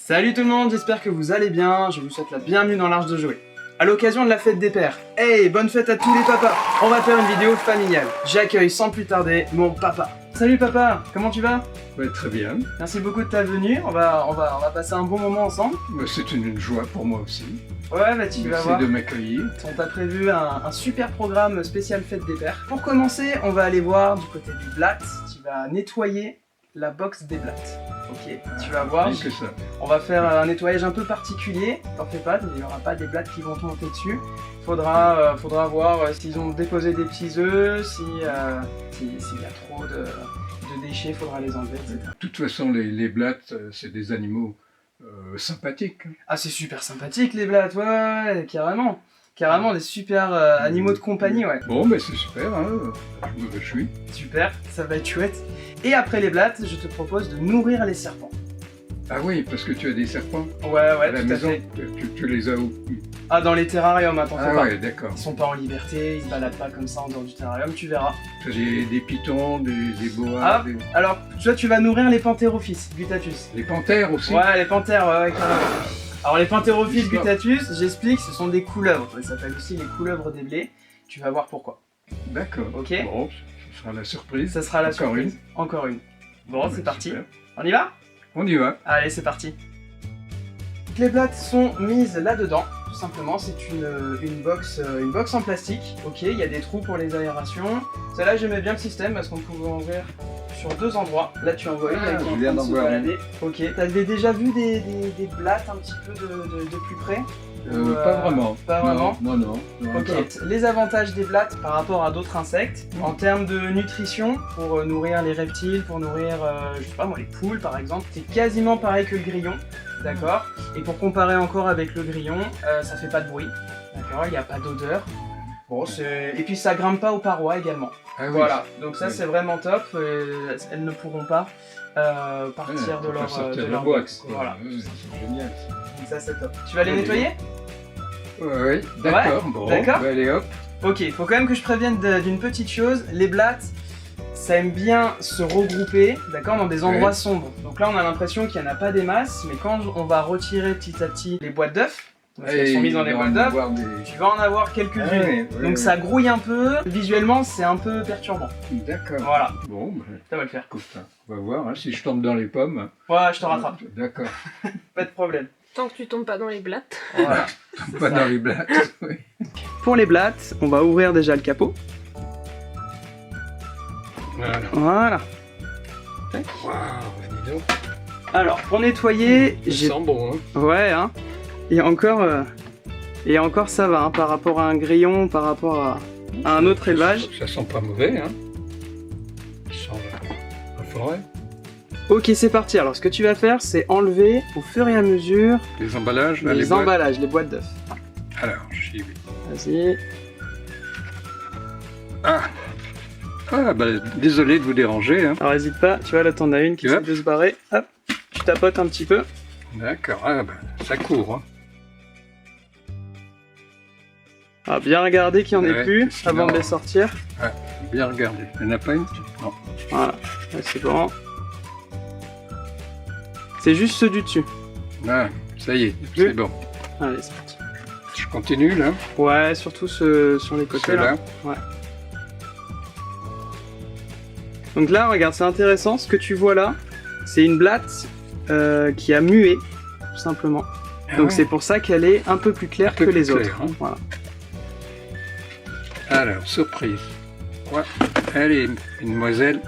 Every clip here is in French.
Salut tout le monde, j'espère que vous allez bien, je vous souhaite la bienvenue dans l'Arche de Jouer. À l'occasion de la fête des pères, hey, bonne fête à tous les papas. On va faire une vidéo familiale. J'accueille sans plus tarder mon papa. Salut papa, comment tu vas? Ouais, très bien. Merci beaucoup de ta venue, on va passer un bon moment ensemble. C'est une joie pour moi aussi. Ouais, bah tu vas voir. Merci de m'accueillir. On t'a prévu un super programme spécial fête des pères. Pour commencer, on va aller voir du côté du Blatt. Tu vas nettoyer la box des Blatt. Ok, tu vas voir. Rien que ça. On va faire un nettoyage un peu particulier. T'en fais pas, il n'y aura pas des Blatt qui vont te monter dessus. Faudra voir s'ils ont déposé des petits œufs, s'il y a trop de déchets, faudra les enlever, etc. De toute façon, les blattes, c'est des animaux sympathiques. Ah, c'est super sympathique les Blatt, ouais, carrément. Carrément, des super animaux de compagnie, ouais. Bon, mais c'est super, hein. Je me réjouis. Super, ça va être chouette. Et après les Blatt, je te propose de nourrir les serpents. Ah oui, parce que tu as des serpents Ouais, à la tout maison. à fait. Tu les as où? Ah, dans les terrariums, attends, Ah ouais, d'accord. Ils sont pas en liberté, ils se baladent pas comme ça en dehors du terrarium, tu verras. Tu as des pitons, des boas, Ah, alors, toi tu vas nourrir les Pantherophis gutatus. Les panthères aussi. Ouais, les panthères, ouais, carrément. Alors les Pantherophis gutatus, j'explique, ce sont des couleuvres. Ils s'appellent aussi les couleuvres des blés. Tu vas voir pourquoi. D'accord. Ok. Bon, ce sera la surprise. Ça sera la Encore surprise. Encore une. Bon, Ah, c'est bah, parti. super. On y va? On y va. Allez, c'est parti. Les blattes sont mises là-dedans. Tout simplement, c'est une box en plastique. Ok, il y a des trous pour les aérations. Celle-là, j'aimais bien le système parce qu'on pouvait ouvrir sur deux endroits. Là, tu en vois une Ah, qui est en je viens train de d'en se voir balader. Ok, t'avais déjà vu des blattes un petit peu de plus près? Ou, Pas vraiment. Pas vraiment? Non. Ok, les avantages des blattes par rapport à d'autres insectes, en termes de nutrition, pour nourrir les reptiles, pour nourrir, je sais pas moi, les poules par exemple, c'est quasiment pareil que le grillon, d'accord? Et pour comparer encore avec le grillon, ça fait pas de bruit, d'accord? Il n'y a pas d'odeur. Bon, et puis ça grimpe pas aux parois également. Ah oui. Voilà, donc ça Oui. c'est vraiment top, elles ne pourront pas partir de leur box. Voilà, C'est génial. donc ça c'est top. Tu vas les nettoyer? Oui, d'accord. Bon, d'accord. bah, allez hop. Ok, faut quand même que je prévienne d'une petite chose, les blattes, ça aime bien se regrouper, d'accord, dans des endroits sombres. Donc là on a l'impression qu'il n'y en a pas des masses, mais quand on va retirer petit à petit les boîtes d'œufs, parce qu'elles sont mises dans les boîtes d'œufs, tu vas en avoir quelques-unes. Ouais, donc ça grouille un peu, visuellement c'est un peu perturbant. D'accord. Voilà, Bon, bah, ça va le faire. écoute, on va voir hein, si je tombe dans les pommes. Ouais, je te rattrape, D'accord. pas de problème. Tant que tu tombes pas dans les blattes. Voilà. Pas ça. dans les blattes. Oui. Pour les blattes, on va ouvrir déjà le capot. Voilà. Voilà. Waouh, dis donc. Alors, pour nettoyer, Ça j'ai... sent bon, hein. Ouais, hein. Et encore ça va, hein, par rapport à un grillon, par rapport à un autre élevage. Ça sent pas mauvais, hein. Ça sent la forêt. Ok, c'est parti. Alors, ce que tu vas faire, c'est enlever au fur et à mesure Les emballages, là, les boîtes. emballages, les boîtes d'œufs. Alors, j'y vais. Vas-y. Ah, bah, désolé de vous déranger, hein. Alors, n'hésite pas. Tu vois, là, t'en as une qui essaie Hop. de se barrer. Hop, tu tapotes un petit peu. D'accord, ah, bah, ça court, hein. Alors, bien regarder qu'il n'y en ait Ouais, plus sinon- avant de les sortir. Bien regardé. Il n'y en a pas une? Non. Voilà, ouais, c'est bon. C'est juste ceux du dessus. Ah, ça y est, Deux. c'est bon. Allez, c'est parti. Je continue, là. Ouais, surtout ceux sur les côtés, C'est là. là. Ouais. Donc là, regarde, c'est intéressant. Ce que tu vois là, c'est une blatte qui a mué, tout simplement. Ah Donc ouais. c'est pour ça qu'elle est un peu plus claire Un peu que plus les autres. claire, hein. Voilà. Alors, surprise. Ouais. Allez, une demoiselle.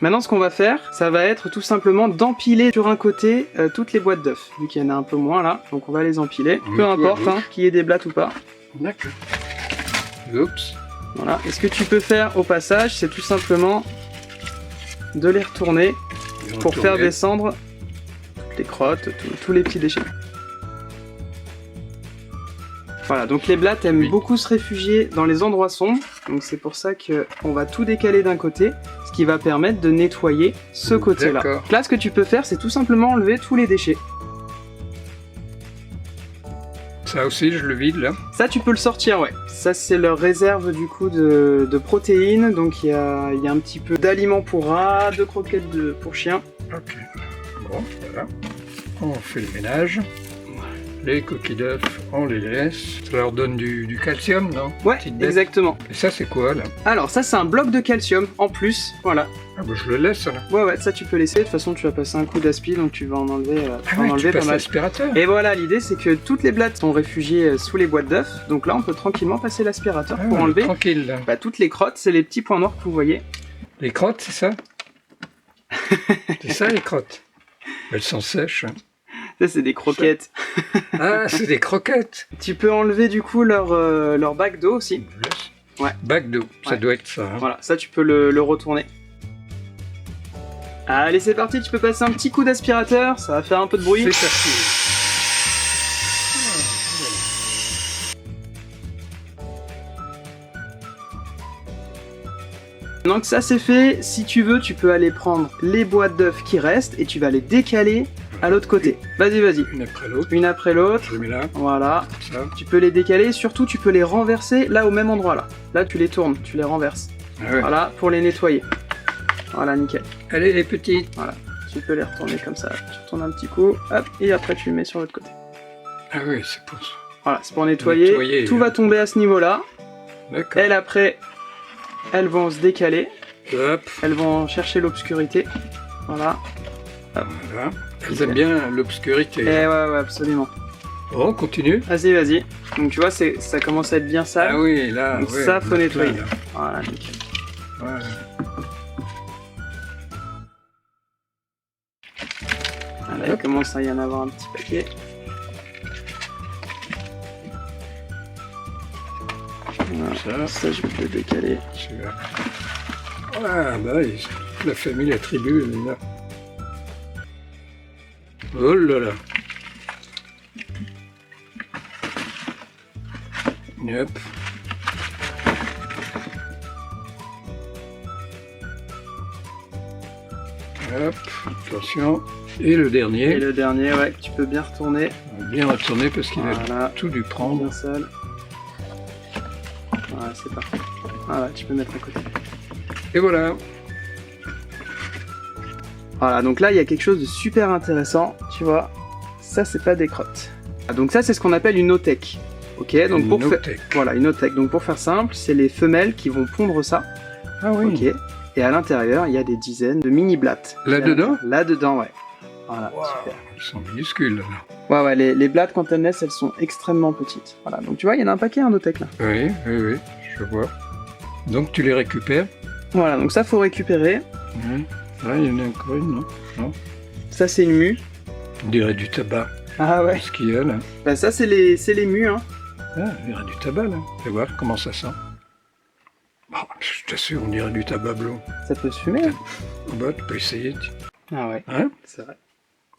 Maintenant, ce qu'on va faire, ça va être tout simplement d'empiler sur un côté toutes les boîtes d'œufs, vu qu'il y en a un peu moins là. Donc on va les empiler, On met peu tout à importe gauche. hein, qu'il y ait des blattes ou pas. D'accord. Oups. Voilà. Et ce que tu peux faire au passage, c'est tout simplement de les retourner pour faire Retourner. descendre toutes les crottes, tous les petits déchets. Voilà, donc les blattes aiment Oui. beaucoup se réfugier dans les endroits sombres, donc c'est pour ça qu'on va tout décaler d'un côté, ce qui va permettre de nettoyer ce côté-là. D'accord. Là, ce que tu peux faire, c'est tout simplement enlever tous les déchets. Ça aussi, je le vide, là. Ça, tu peux le sortir, ouais. Ça, c'est leur réserve du coup de protéines, donc il y a un petit peu d'aliments pour rats, de croquettes pour chiens. Ok. Bon, voilà. On fait le ménage. Les coquilles d'œufs, on les laisse. Ça leur donne du calcium, non? Ouais, Petite bête. exactement. Et ça, c'est quoi, là? Alors ça c'est un bloc de calcium en plus, voilà. Ah bah, je le laisse, là. Ouais, ça tu peux laisser, de toute façon tu vas passer un coup d'aspi, donc tu vas en enlever, Ah ouais, tu pas passes mal. l'aspirateur. Et voilà, l'idée c'est que toutes les blattes sont réfugiées sous les boîtes d'œufs, donc là on peut tranquillement passer l'aspirateur pour enlever Tranquille, là. toutes les crottes, c'est les petits points noirs que vous voyez. Les crottes, c'est ça? C'est ça, les crottes? Elles sont sèches. Hein. Ça c'est des croquettes. Ah, c'est des croquettes. Tu peux enlever du coup leur bac d'eau aussi. Je laisse. Ouais. Bac d'eau, ça Ouais. doit être ça. Hein. Voilà, ça tu peux le retourner. Allez c'est parti, tu peux passer un petit coup d'aspirateur, ça va faire un peu de bruit. C'est parti. Maintenant que ça c'est fait, si tu veux, tu peux aller prendre les boîtes d'œufs qui restent et tu vas les décaler à l'autre côté. Vas-y, Une après l'autre. une après l'autre. Je les mets là, Voilà, ça. tu peux les décaler, surtout tu peux les renverser là au même endroit là. Là tu les tournes, tu les renverses. Ah ouais. Voilà, pour les nettoyer. Voilà, nickel. Allez, les petites. Tu peux les retourner comme ça. Tu retournes un petit coup, hop, et après tu les mets sur l'autre côté. Ah oui, c'est pour ça. Voilà, c'est pour nettoyer. Nettoyer, Tout hein. va tomber à ce niveau-là. D'accord. Elles après, elles vont se décaler. Hop, Elles vont chercher l'obscurité. Voilà. voilà. Elles aiment bien l'obscurité. Et ouais, absolument. Bon, on continue. Vas-y. Donc tu vois, ça commence à être bien sale. Ah oui, là, Donc ouais, ça, on faut a nettoyer. plein, là. Voilà, nickel. Voilà. Voilà, il commence à y en avoir un petit paquet. Voilà. Ça, je vais le décaler. Celui-là. Ah bah, la famille, la tribu, elle est là. Oh là là. Hop. Hop, attention. Et le Et dernier, le dernier, ouais, que tu peux bien retourner. on va bien retourner parce qu'il a Voilà, tout dû prendre. bien sale. Voilà, c'est parfait. Voilà, tu peux mettre à côté. Et voilà. Voilà, donc là, il y a quelque chose de super intéressant, tu vois. Ça, c'est pas des crottes. Donc ça, c'est ce qu'on appelle une otech. Ok, donc Une pour faire... no-tech. Voilà, une otech. Donc pour faire simple, c'est les femelles qui vont pondre ça. Ah oui. Ok. Et à l'intérieur, il y a des dizaines de mini-blattes. Là-dedans? Là-dedans, ouais. Voilà, Wow, super. ils sont minuscules là. Ouais, les blattes, quand elles naissent, elles sont extrêmement petites. Voilà, donc tu vois, il y en a un paquet, un otech là. Oui, je vois. Donc tu les récupères. Voilà, donc ça, faut récupérer. Oui. Là, il y en a encore une, non? Ça, c'est une mue. On dirait du tabac. Ah ouais. Ce qu'il y a là. Bah ça, c'est les mues, hein. Ah, on dirait du tabac là. Fais voir comment ça sent. Bon, je t'assure, on dirait du tabac blanc. Ça peut se fumer, hein. Bah, tu peux essayer. Ah ouais, Hein? c'est vrai.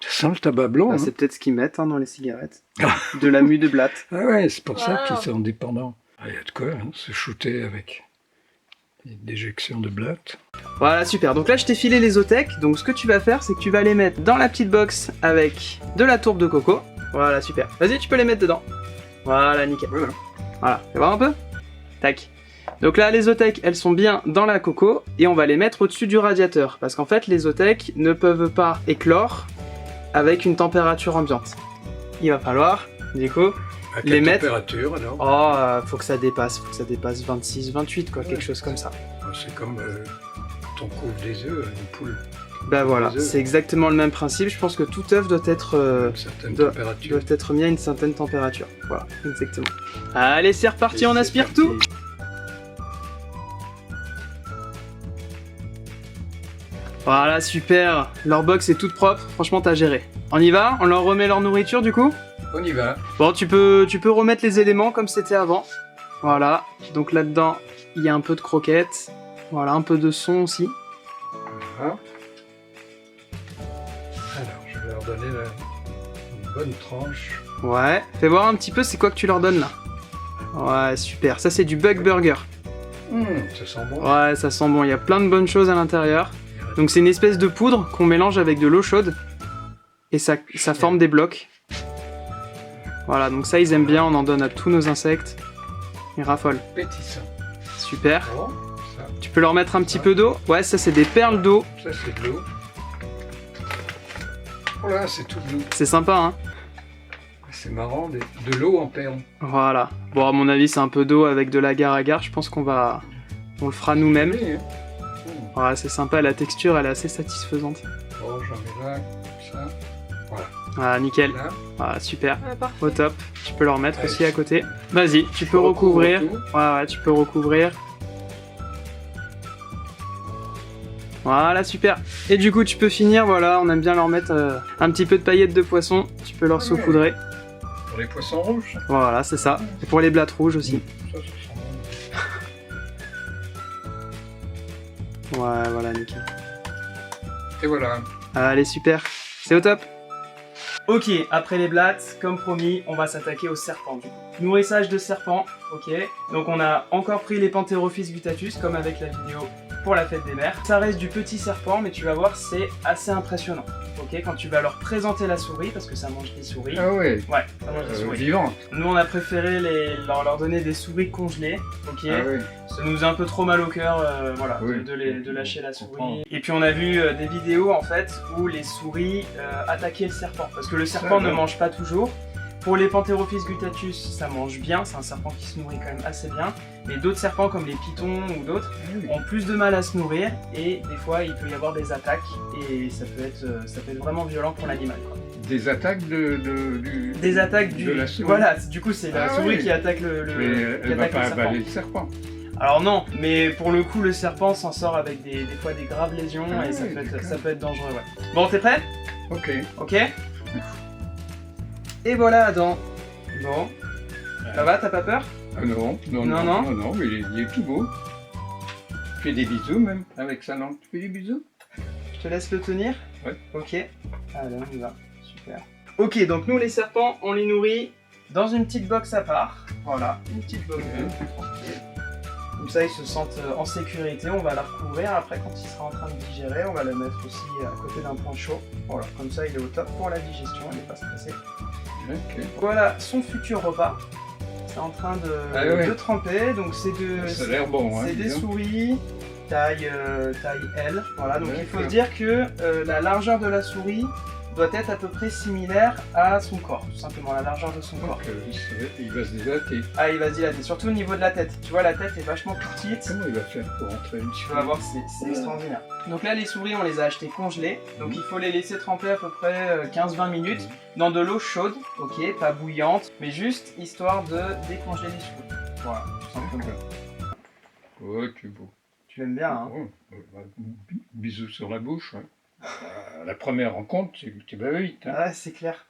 Ça sent le tabac blanc. Bah, hein. c'est peut-être ce qu'ils mettent hein, dans les cigarettes. Ah. De la mue de blatte. Ah ouais, c'est pour ça Wow. qu'ils sont indépendants. Ah, il y a de quoi se shooter avec des déjections de blattes. Voilà, super. Donc là, je t'ai filé les otech. Donc ce que tu vas faire, c'est que tu vas les mettre dans la petite box avec de la tourbe de coco. Voilà, super. Vas-y, tu peux les mettre dedans. Voilà, nickel. Voilà. Voilà, fais voir un peu. Tac. Donc là, les otech, elles sont bien dans la coco et on va les mettre au-dessus du radiateur. Parce qu'en fait, les otech ne peuvent pas éclore avec une température ambiante. Il va falloir, du coup, À Les quelle mettre- température alors? faut que ça dépasse 26, 28, quoi, quelque chose comme ça. C'est comme quand on couvre des œufs, une poule. Bah voilà, Les œufs. c'est exactement le même principe. Je pense que tout œuf doit être Une certaine doit- température. doivent être mis à une certaine température. Voilà, exactement. Allez, c'est reparti, on Et c'est aspire parti. tout. Voilà, super. Leur box est toute propre. Franchement, t'as géré. On y va? On leur remet leur nourriture du coup? On y va. Bon, tu peux remettre les éléments comme c'était avant. Voilà. Donc là-dedans, il y a un peu de croquettes. Voilà, un peu de son aussi. Voilà. Alors, je vais leur donner une bonne tranche. Ouais. Fais voir un petit peu, c'est quoi que tu leur donnes là? Ouais, super. Ça, c'est du bug burger. Ça sent bon. Ouais, ça sent bon. Il y a plein de bonnes choses à l'intérieur. Donc c'est une espèce de poudre qu'on mélange avec de l'eau chaude. Et ça forme des blocs. Voilà, donc ça ils aiment bien, on en donne à tous nos insectes. Ils raffolent. Pétissant. Super. Bon, ça, Tu peux leur mettre un petit peu d'eau. Ouais, ça c'est des perles d'eau. ça c'est de l'eau. Oh là, c'est tout doux. C'est sympa, hein? C'est marrant, de l'eau en perles. Voilà. Bon, à mon avis, c'est un peu d'eau avec de l'agar-agar. Je pense qu'on le fera nous-mêmes. Oui, hein. Ouais, c'est sympa, la texture, elle est assez satisfaisante. Bon, j'en mets là, comme ça. Ah, nickel. Là. Ah, super. Ah, parfait. Au top. Tu peux le remettre Allez. aussi à côté. Vas-y, tu peux recouvrir. Ouais, tu peux recouvrir. Voilà, super. Et du coup, tu peux finir, voilà, on aime bien leur mettre un petit peu de paillettes de poisson. Tu peux leur saupoudrer. Pour les poissons rouges. Voilà, c'est ça. Et pour les blattes rouges aussi. Ça sent bon. Ouais, voilà, nickel. Et voilà. Allez, super. C'est au top. Ok, après les blattes, comme promis, on va s'attaquer aux serpents du coup. Nourrissage de serpents, ok. Donc on a encore pris les Pantherophis guttatus, comme avec la vidéo pour la fête des mères. Ça reste du petit serpent, mais tu vas voir, c'est assez impressionnant. Ok, quand tu vas leur présenter la souris, parce que ça mange des souris. Ah ouais. Ouais, ça mange des souris. Vivante. Nous on a préféré leur donner des souris congelées, ok. Ah ouais. Ça nous faisait un peu trop mal au cœur, voilà, Oui. de lâcher la Je souris. comprends. Et puis on a vu des vidéos en fait où les souris attaquaient le serpent, parce que le serpent ne va. mange pas toujours. Pour les Pantherophis guttatus, ça mange bien, c'est un serpent qui se nourrit quand même assez bien. Mais d'autres serpents comme les pythons ou d'autres Ah oui. ont plus de mal à se nourrir et des fois il peut y avoir des attaques et ça peut être vraiment violent pour l'animal, quoi. Des attaques Des attaques de la souris. Voilà, du coup c'est la Ah souris oui. qui attaque Mais qui elle va attaque le pas serpent. avaler le serpent. Alors non, mais pour le coup le serpent s'en sort avec des fois des graves lésions Ah et oui, d'accord. ça peut être dangereux, ouais. Bon, t'es prêt? Ok. Ok. Et voilà Adam. Bon, ça va, t'as pas peur? Ah non, non, mais il est tout beau. Fais des bisous même avec sa langue. Tu fais des bisous? Je te laisse le tenir? Ouais. Ok. Allez, on y va. Super. Ok, donc nous les serpents, on les nourrit dans une petite box à part. Voilà, une petite box tranquille. Comme ça, ils se sentent en sécurité. On va la recouvrir. Après, quand il sera en train de digérer, on va le mettre aussi à côté d'un point chaud. Voilà, comme ça, il est au top pour la digestion. Il n'est pas stressé. Ok. Voilà son futur repas. C'est en train de tremper. Donc, Ça a l'air bon, hein. c'est des dis donc. souris taille L. Voilà, donc il faut se D'accord. dire que la largeur de la souris doit être à peu près similaire à son corps, tout simplement, la largeur de son corps. Donc, il va se dilater. Ah, il va se dilater, surtout au niveau de la tête. Tu vois, la tête est vachement petite. Comment il va faire pour entrer une Tu vas voir, c'est extraordinaire. Donc là, les souris, on les a achetées congelées. Donc il faut les laisser tremper à peu près 15-20 minutes dans de l'eau chaude, ok, pas bouillante, mais juste histoire de décongeler les souris. Voilà, tout simplement. Oh, tu es beau. Tu aimes bien, hein? Oh, bisous sur la bouche. Hein. La première rencontre, tu vas vite. Hein. Ouais, c'est clair.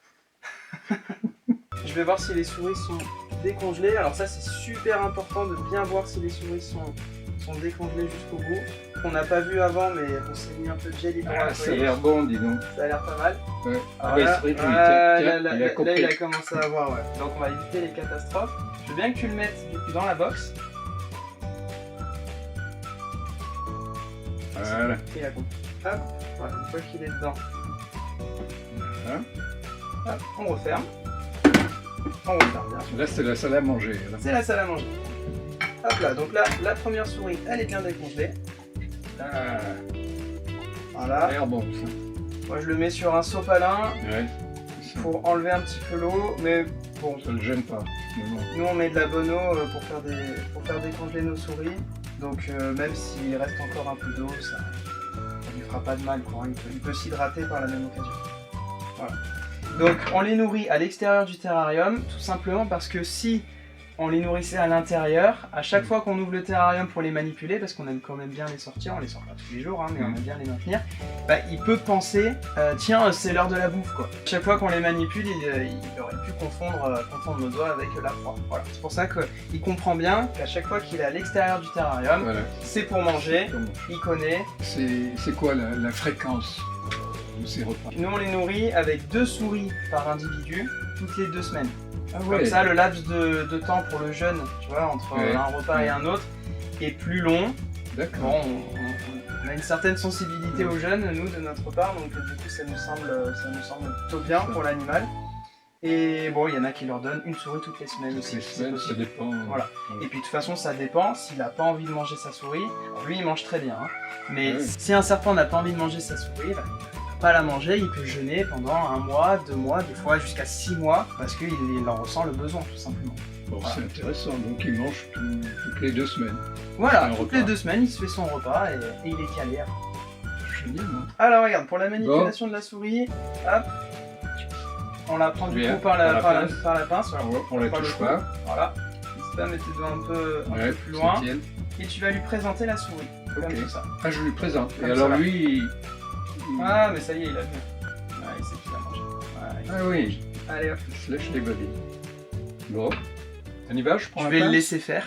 Je vais voir si les souris sont décongelées. Alors ça, c'est super important de bien voir si les souris sont décongelées jusqu'au bout. On n'a pas vu avant, mais on s'est mis un peu de gel Ah, ça a hydroalcoolique. l'air bon, dis donc. Ça a l'air pas mal. Ouais. Alors bah, il là, se réjouit. là, Tiens, là, il a compris. là, il a commencé à voir, ouais. Donc on va éviter les catastrophes. Je veux bien que tu le mettes du coup dans la box. Voilà. Il a compris. Hop, voilà, une fois qu'il est dedans. Voilà. Hop, on referme. On referme, bien sûr. Là, c'est la salle à manger. Là. C'est la salle à manger. Hop là, donc là, la première souris, elle est bien décongelée. Ah, ça a Voilà. l'air bon, ça. Moi, je le mets sur un sopalin Ouais. Ça, pour enlever un petit peu l'eau, mais bon, ça le gêne pas. Mais bon. nous on met de la bonne eau pour faire décongeler nos souris. Donc même s'il reste encore un peu d'eau, ça lui fera pas de mal, quoi. Il peut s'hydrater par la même occasion. Voilà. Donc on les nourrit à l'extérieur du terrarium, tout simplement parce que si on les nourrissait à l'intérieur, à chaque fois qu'on ouvre le terrarium pour les manipuler, parce qu'on aime quand même bien les sortir, on les sort pas tous les jours, hein, mais on aime bien les maintenir, bah, il peut penser, tiens, c'est l'heure de la bouffe, quoi. Chaque fois qu'on les manipule, il aurait pu confondre nos doigts avec la proie. Voilà. C'est pour ça qu'il comprend bien qu'à chaque fois qu'il est à l'extérieur du terrarium, Voilà. c'est pour manger, Comment il connaît. C'est quoi la fréquence de ces repas? Nous on les nourrit avec 2 souris par individu, toutes les 2 semaines. Ah Comme ça, le laps de temps pour le jeûne, tu vois, entre un repas et un autre, est plus long. D'accord. Bon, on a une certaine sensibilité au jeûne, nous, de notre part, donc du coup, ça nous semble plutôt bien pour l'animal. Et bon, il y en a qui leur donnent une souris toutes les semaines aussi. Les c'est semaines, ça possible. dépend. Voilà. Et puis de toute façon, ça dépend. S'il n'a pas envie de manger sa souris, lui, il mange très bien. Hein. Mais Ah oui. si un serpent n'a pas envie de manger sa souris, bah, il va pas la manger, il peut jeûner pendant 1 mois, 2 mois, des fois jusqu'à 6 mois, parce qu'il en ressent le besoin tout simplement. Bon, c'est intéressant, donc il mange toutes les 2 semaines. Voilà, Un toutes repas. les 2 semaines, il se fait son repas et il est calé. Génial, hein. Alors regarde, pour la manipulation de la souris, hop, on la prend du Bien, coup par la pince. On la touche pas. Voilà, n'hésite pas à mettre tes doigts un peu plus ça loin. tienne. Et tu vas lui présenter la souris, Ok. comme ça. Ah, je lui présente. Comme Et alors ça, là. lui, Ah mais ça y est, il a vu. Ouais, il sait qu'il a mangé. Ouais. Ah oui, Allez hop, il se lèche les babines. Bon, on y va, je prends je la vais le pince. laisser faire.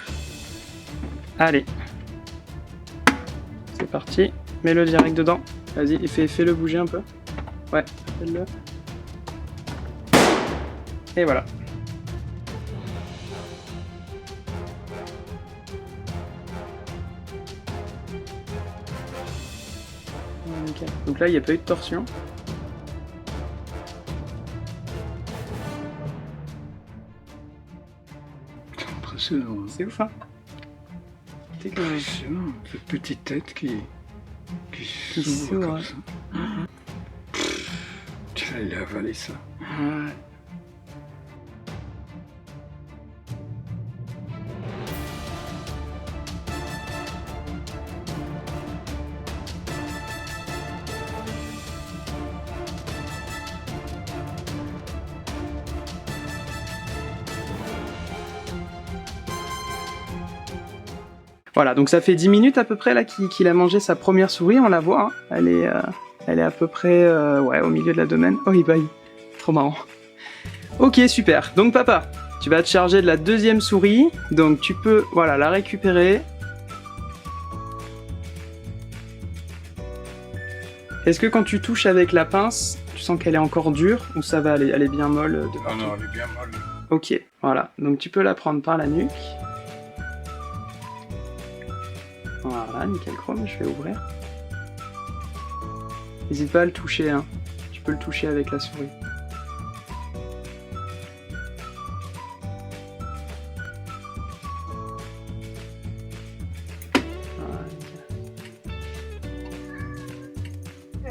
Allez. C'est parti, mets-le direct dedans. Vas-y, fais-le bouger un peu. Ouais, fais-le. Et voilà. Ouais, nickel. Donc là, il n'y a pas eu de torsion. Impressionnant. C'est ouf, hein? C'est quand même... Impressionnant, cette petite tête qui Qui s'ouvre s'ouvre, comme ouais. ça. Tiens, il a avalé ça. Ouais. Voilà, donc ça fait 10 minutes à peu près là qu'il a mangé sa première souris, on la voit, hein. Elle est à peu près ouais, au milieu de la domaine. Oh, il baille. Trop marrant. Ok, super. Donc papa, tu vas te charger de la deuxième souris. Donc tu peux, voilà, la récupérer. Est-ce que quand tu touches avec la pince, tu sens qu'elle est encore dure ou ça va, elle est bien molle de Ah partout? non, elle est bien molle. Ok, voilà. Donc tu peux la prendre par la nuque. Voilà, nickel chrome, je vais ouvrir. N'hésite pas à le toucher, hein. Tu peux le toucher avec la souris. Voilà, nickel.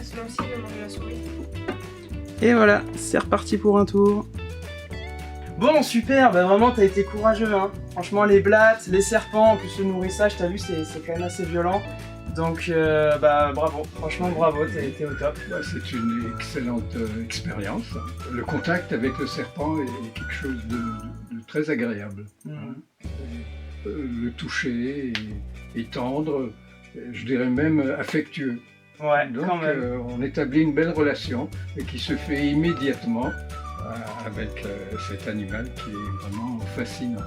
Celui-là aussi, il va manger la souris. Et voilà, c'est reparti pour un tour. Bon, super, bah vraiment t'as été courageux, hein. Franchement, les blattes, les serpents, en plus le nourrissage, t'as vu, c'est quand même assez violent. Donc, bah bravo, franchement bravo, t'es au top. Ouais, c'est une excellente expérience. Le contact avec le serpent est quelque chose de très agréable. Le toucher est tendre, je dirais même affectueux. Ouais, Donc quand même. on établit une belle relation et qui se fait immédiatement avec cet animal qui est vraiment fascinant.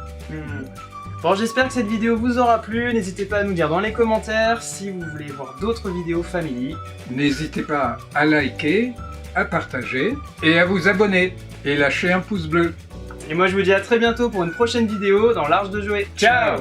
Bon, j'espère que cette vidéo vous aura plu. N'hésitez pas à nous dire dans les commentaires si vous voulez voir d'autres vidéos family. N'hésitez pas à liker, à partager et à vous abonner et lâcher un pouce bleu. Et moi je vous dis à très bientôt pour une prochaine vidéo dans l'Arche de Jouer. Ciao!